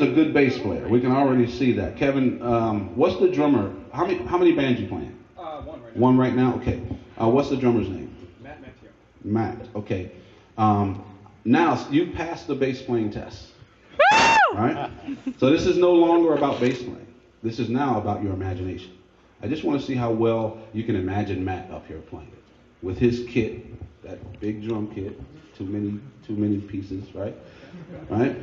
Kevin's a good bass player. We can already see that. Kevin, what's the drummer? How many bands you playing? One right now. One right now? Okay. What's the drummer's name? Matthew. Matt. Okay. Now, you passed the bass playing test. Right? So this is no longer about bass playing. This is now about your imagination. I just want to see how well you can imagine Matt up here playing with his kit, that big drum kit, too many pieces, right? Right?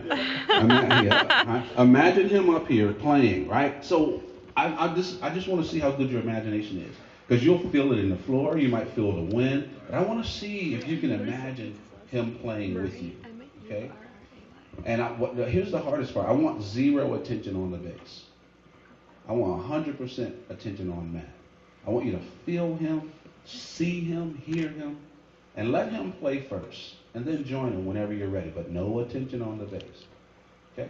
Imagine him up here playing, right? So I just want to see how good your imagination is, because you'll feel it in the floor, you might feel the wind, but I want to see if you can imagine him playing with you, okay? And here's the hardest part. I want zero attention on the bass. I want 100% attention on Matt. I want you to feel him, see him, hear him, and let him play first, and then join him whenever you're ready, but no attention on the bass. Okay?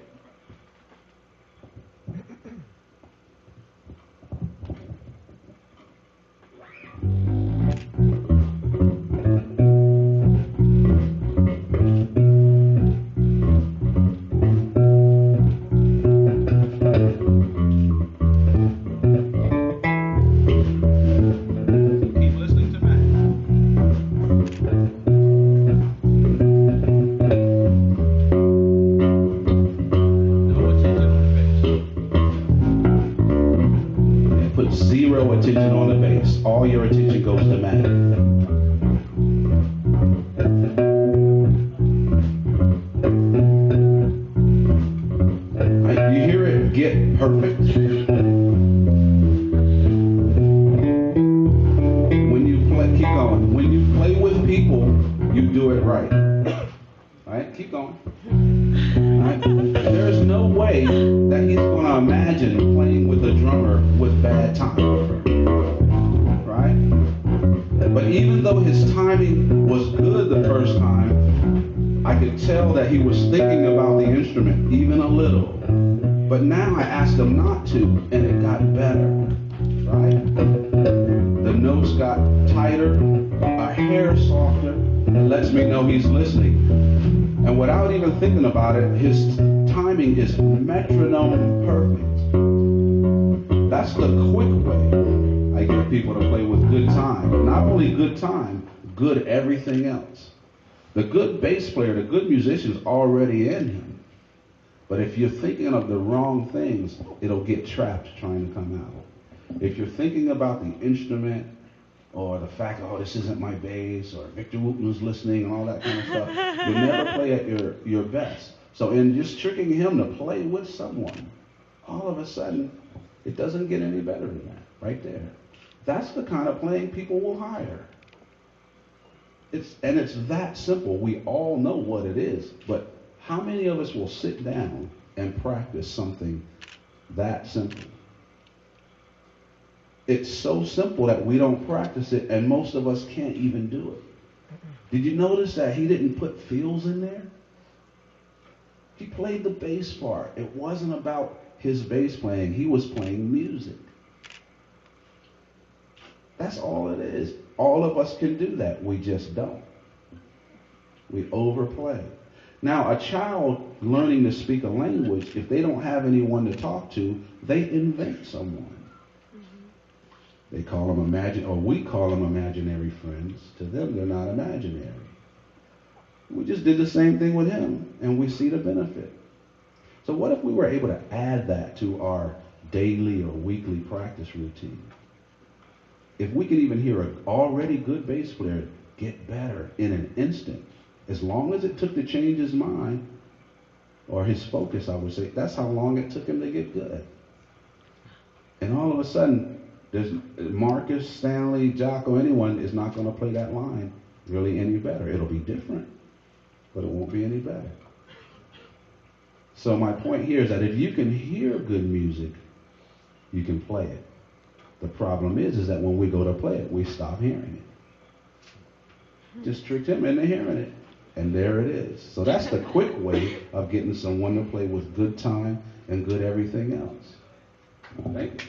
Zero attention on the bass. All your attention goes to Matt. Right, you hear it get perfect? When you play, keep going. When you play with people, you do it right. Right? Keep going. Right? There's no way that he's going to imagine playing with a drummer with bad timing. Right? But even though his timing was good the first time, I could tell that he was thinking about the instrument even a little. But now I asked him not to, and it got better. Right? The notes got tighter, our hair softer. It lets me know he's listening. And without even thinking about it, his timing is metronome perfect. That's the quick way I get people to play with good time. Not only good time, good everything else. The good bass player, the good musician is already in him. But if you're thinking of the wrong things, it'll get trapped trying to come out. If you're thinking about the instrument, or the fact, oh, this isn't my bass, or Victor Wooten's listening, and all that kind of stuff, you'll never play at your best. So in just tricking him to play with someone, all of a sudden, it doesn't get any better than that, right there. That's the kind of playing people will hire. It's that simple. We all know what it is, but how many of us will sit down and practice something that simple? It's so simple that we don't practice it, and most of us can't even do it. Did you notice that he didn't put feels in there? He played the bass part. It wasn't about his bass playing. He was playing music. That's all it is. All of us can do that. We just don't. We overplay. Now, a child learning to speak a language, if they don't have anyone to talk to, they invent someone. They call them we call them imaginary friends. To them, they're not imaginary. We just did the same thing with him, and we see the benefit. So what if we were able to add that to our daily or weekly practice routine? If we could even hear an already good bass player get better in an instant, as long as it took to change his mind, or his focus, I would say, that's how long it took him to get good. And all of a sudden, there's Marcus, Stanley, Jocko, anyone is not going to play that line really any better. It'll be different, but it won't be any better. So my point here is that if you can hear good music, you can play it. The problem is that when we go to play it, we stop hearing it. Just tricked him into hearing it, and there it is. So that's the quick way of getting someone to play with good time and good everything else. Thank you.